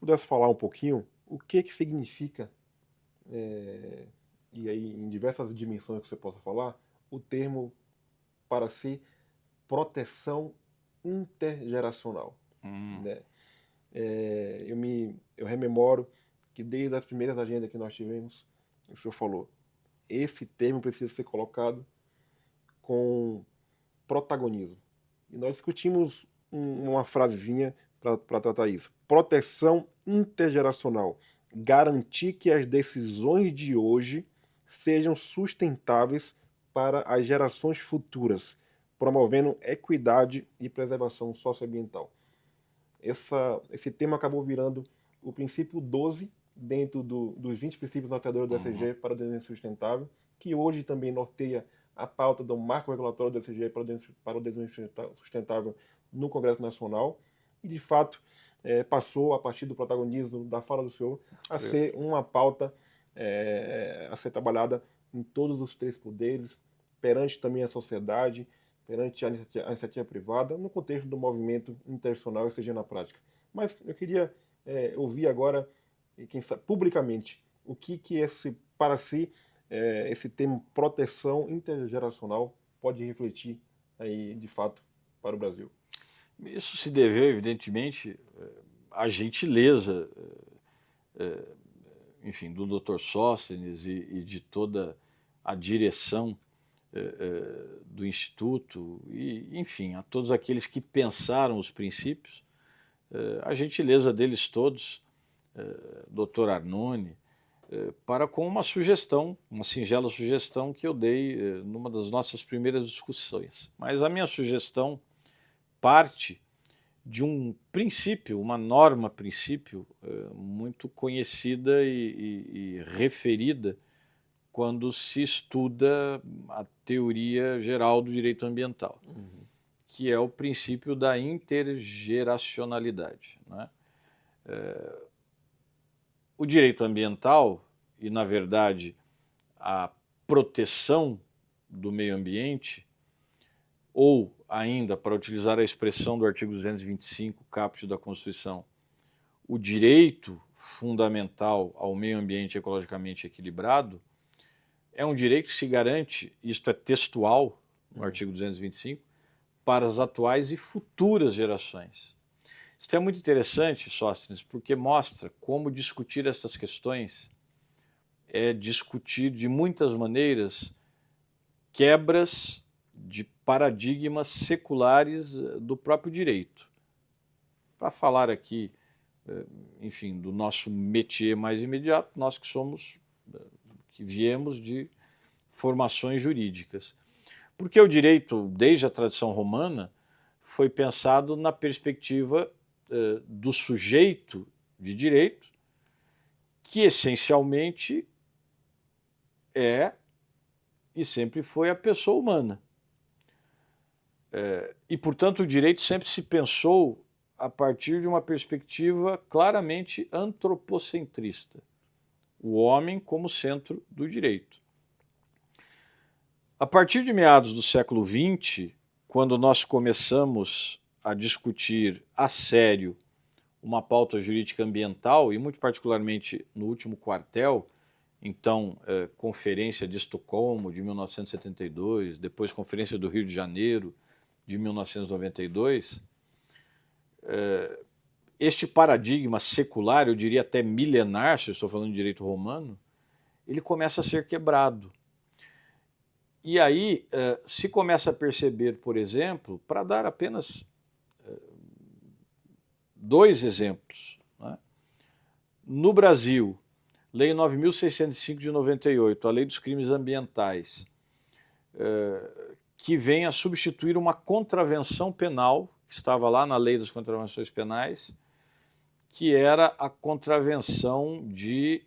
pudesse falar um pouquinho o que significa, e aí em diversas dimensões que você possa falar, o termo para si proteção intergeracional, né? Eu rememoro que desde as primeiras agendas que nós tivemos, o senhor falou, esse termo precisa ser colocado com protagonismo. E nós discutimos uma frasezinha para tratar isso. Proteção intergeracional. Garantir que as decisões de hoje sejam sustentáveis para as gerações futuras, promovendo equidade e preservação socioambiental. Esse tema acabou virando o princípio 12 dentro dos 20 princípios norteadores do ESG para o desenvolvimento sustentável, que hoje também norteia a pauta do marco regulatório do ESG para o desenvolvimento sustentável no Congresso Nacional e, de fato, passou, a partir do protagonismo da fala do senhor, a ser uma pauta a ser trabalhada em todos os três poderes, perante também a sociedade, perante a iniciativa privada, no contexto do movimento internacional e seja na prática. Mas eu queria ouvir agora, quem sabe, publicamente, o que para si, esse termo proteção intergeracional pode refletir aí, de fato, para o Brasil. Isso se deveu, evidentemente, à gentileza, enfim, do Dr. Sóstenes e de toda a direção do Instituto e, enfim, a todos aqueles que pensaram os princípios, a gentileza deles todos, Dr. Arnone, para com uma sugestão, uma singela sugestão que eu dei numa das nossas primeiras discussões. Mas a minha sugestão parte de um princípio, uma norma-princípio muito conhecida e referida quando se estuda a teoria geral do direito ambiental, que é o princípio da intergeracionalidade, né? O direito ambiental e, na verdade, a proteção do meio ambiente, ou ainda, para utilizar a expressão do artigo 225, caput da Constituição, o direito fundamental ao meio ambiente ecologicamente equilibrado, é um direito que se garante, isto é textual, no artigo 225, para as atuais e futuras gerações. Isso é muito interessante, Sóstenes, porque mostra como discutir essas questões é discutir de muitas maneiras quebras de paradigmas seculares do próprio direito. Para falar aqui, enfim, do nosso métier mais imediato, nós que somos, que viemos de formações jurídicas. Porque o direito, desde a tradição romana, foi pensado na perspectiva do sujeito de direito, que essencialmente é e sempre foi a pessoa humana. E, portanto, o direito sempre se pensou a partir de uma perspectiva claramente antropocentrista, o homem como centro do direito. A partir de meados do século XX, quando nós começamos a discutir a sério uma pauta jurídica ambiental, e muito particularmente no último quartel, então Conferência de Estocolmo, de 1972, depois Conferência do Rio de Janeiro, de 1992, este paradigma secular, eu diria até milenar, se eu estou falando de direito romano, ele começa a ser quebrado. E aí se começa a perceber, por exemplo, para dar apenas dois exemplos, né? No Brasil, Lei 9.605 de 98, a Lei dos Crimes Ambientais, que vem a substituir uma contravenção penal, que estava lá na Lei das Contravenções Penais, que era a contravenção de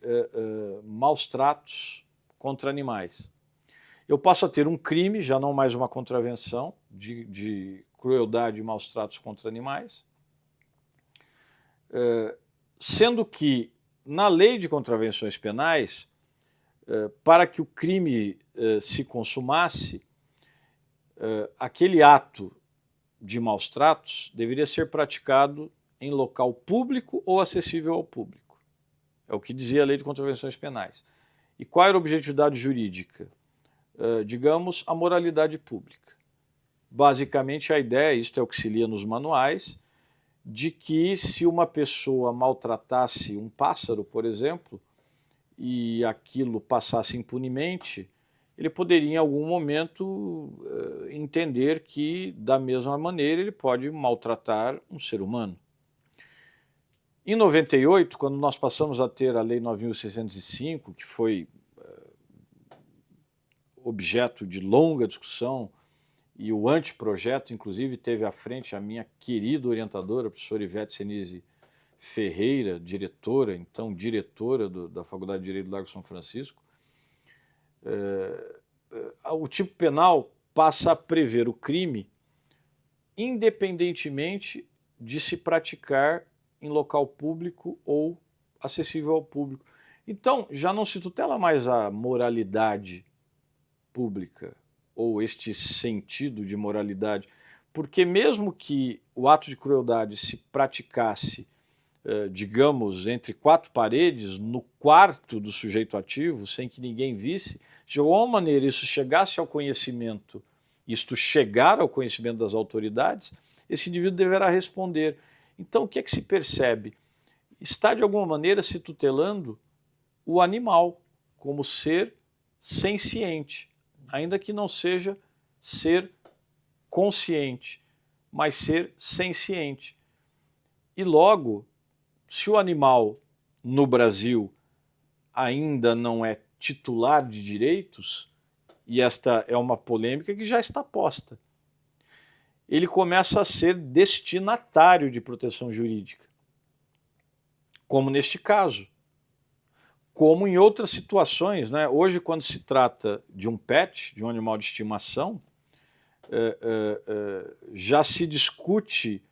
maus tratos contra animais. Eu passo a ter um crime, já não mais uma contravenção, de crueldade e maus tratos contra animais, sendo que na lei de contravenções penais, para que o crime se consumasse, aquele ato de maus tratos deveria ser praticado em local público ou acessível ao público. É o que dizia a Lei de Contravenções Penais. E qual era a objetividade jurídica? Digamos, a moralidade pública. Basicamente a ideia, isto é o que se lia nos manuais, de que se uma pessoa maltratasse um pássaro, por exemplo, e aquilo passasse impunemente, ele poderia em algum momento entender que da mesma maneira ele pode maltratar um ser humano. Em 98, quando nós passamos a ter a Lei 9.605, que foi objeto de longa discussão, e o anteprojeto, inclusive, teve à frente a minha querida orientadora, a professora Ivete Senise Ferreira, diretora, então diretora da Faculdade de Direito do Largo São Francisco. O tipo penal passa a prever o crime independentemente de se praticar em local público ou acessível ao público. Então, já não se tutela mais a moralidade pública ou este sentido de moralidade, porque mesmo que o ato de crueldade se praticasse, digamos, entre quatro paredes, no quarto do sujeito ativo, sem que ninguém visse, de alguma maneira isso chegasse ao conhecimento, isto chegar ao conhecimento das autoridades, esse indivíduo deverá responder. Então o que é que se percebe? Está de alguma maneira se tutelando o animal como ser senciente, ainda que não seja ser consciente, mas ser senciente. E logo, se o animal no Brasil ainda não é titular de direitos, e esta é uma polêmica que já está posta, ele começa a ser destinatário de proteção jurídica, como neste caso, como em outras situações, né? Hoje, quando se trata de um pet, de um animal de estimação, já se discute,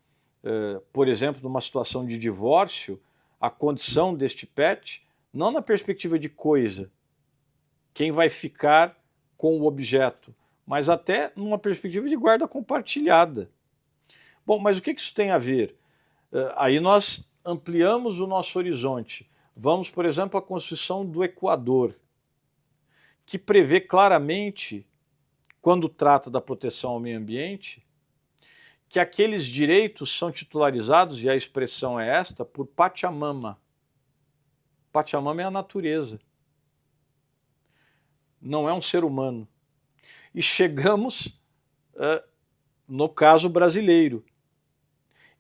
por exemplo, numa situação de divórcio, a condição deste pet, não na perspectiva de coisa, quem vai ficar com o objeto, mas até numa perspectiva de guarda compartilhada. Bom, mas o que isso tem a ver? Aí nós ampliamos o nosso horizonte. Vamos, por exemplo, à Constituição do Equador, que prevê claramente, quando trata da proteção ao meio ambiente, que aqueles direitos são titularizados, e a expressão é esta, por Pachamama. Pachamama é a natureza, não é um ser humano. E chegamos no caso brasileiro,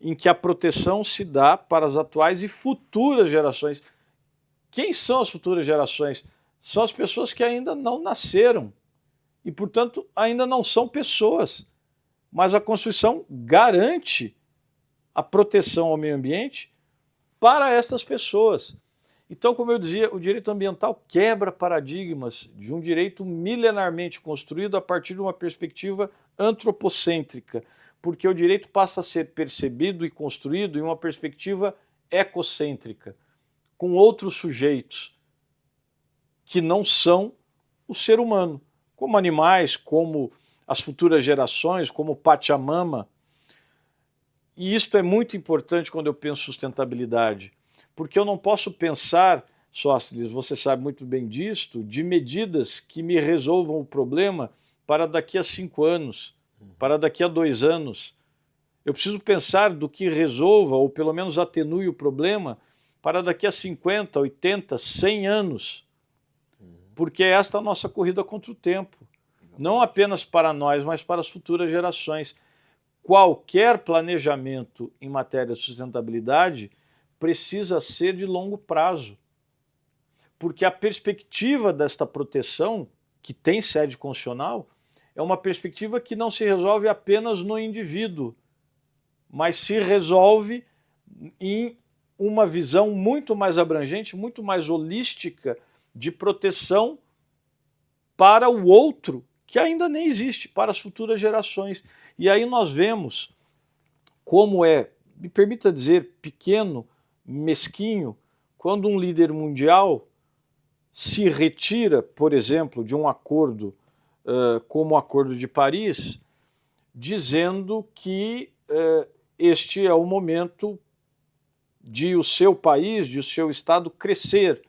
em que a proteção se dá para as atuais e futuras gerações. Quem são as futuras gerações? São as pessoas que ainda não nasceram e, portanto, ainda não são pessoas. Mas a Constituição garante a proteção ao meio ambiente para essas pessoas. Então, como eu dizia, o direito ambiental quebra paradigmas de um direito milenarmente construído a partir de uma perspectiva antropocêntrica, porque o direito passa a ser percebido e construído em uma perspectiva ecocêntrica, com outros sujeitos que não são o ser humano, como animais, como as futuras gerações, como Pachamama. E isto é muito importante quando eu penso sustentabilidade, porque eu não posso pensar, Sóstenes, você sabe muito bem disto, de medidas que me resolvam o problema para daqui a 5 anos, para daqui a 2 anos. Eu preciso pensar do que resolva, ou pelo menos atenue o problema, para daqui a 50, 80, 100 anos. Porque é esta a nossa corrida contra o tempo. Não apenas para nós, mas para as futuras gerações. Qualquer planejamento em matéria de sustentabilidade precisa ser de longo prazo. Porque a perspectiva desta proteção, que tem sede constitucional, é uma perspectiva que não se resolve apenas no indivíduo, mas se resolve em uma visão muito mais abrangente, muito mais holística de proteção para o outro, que ainda nem existe, para as futuras gerações. E aí nós vemos como é, me permita dizer, pequeno, mesquinho, quando um líder mundial se retira, por exemplo, de um acordo como o Acordo de Paris, dizendo que este é o momento de o seu país, de o seu estado crescer.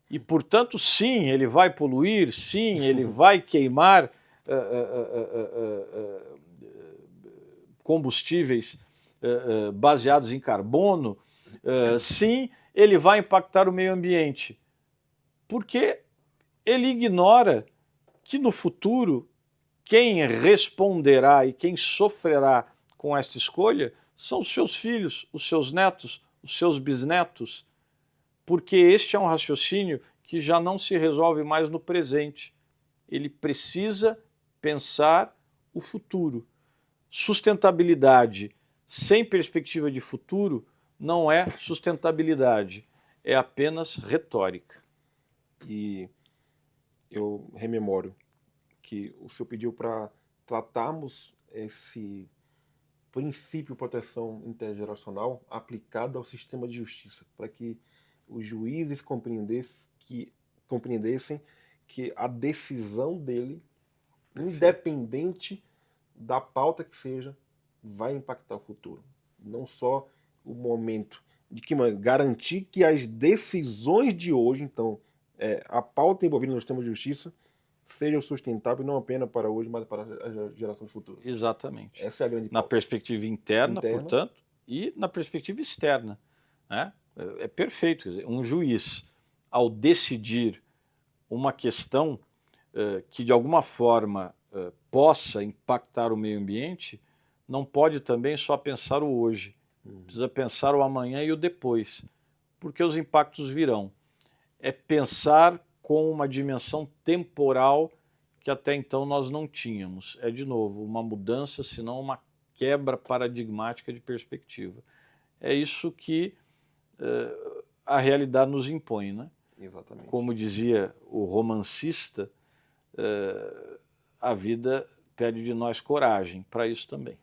E, portanto, sim, ele vai poluir, sim, ele vai queimar combustíveis baseados em carbono, sim, ele vai impactar o meio ambiente, porque ele ignora que no futuro quem responderá e quem sofrerá com esta escolha são os seus filhos, os seus netos, os seus bisnetos, porque este é um raciocínio que já não se resolve mais no presente. Ele precisa pensar o futuro. Sustentabilidade sem perspectiva de futuro não é sustentabilidade, é apenas retórica. E eu rememoro que o senhor pediu para tratarmos esse princípio de proteção intergeracional aplicado ao sistema de justiça, para que os juízes compreendessem que a decisão dele, independente da pauta que seja, vai impactar o futuro. Não só o momento de que garantir que as decisões de hoje, então, a pauta envolvida no sistema de justiça, sejam sustentáveis não apenas para hoje, mas para as gerações futuras. Exatamente. Essa é a grande na pauta. Perspectiva interna, portanto, e na perspectiva externa. Né? É perfeito. Quer dizer, um juiz, ao decidir uma questão que de alguma forma possa impactar o meio ambiente, não pode também só pensar o hoje. Precisa pensar o amanhã e o depois, porque os impactos virão. É pensar com uma dimensão temporal que até então nós não tínhamos. É, de novo, uma mudança, senão uma quebra paradigmática de perspectiva. É isso que a realidade nos impõe, né? Exatamente. Como dizia o romancista, a vida pede de nós coragem para isso também.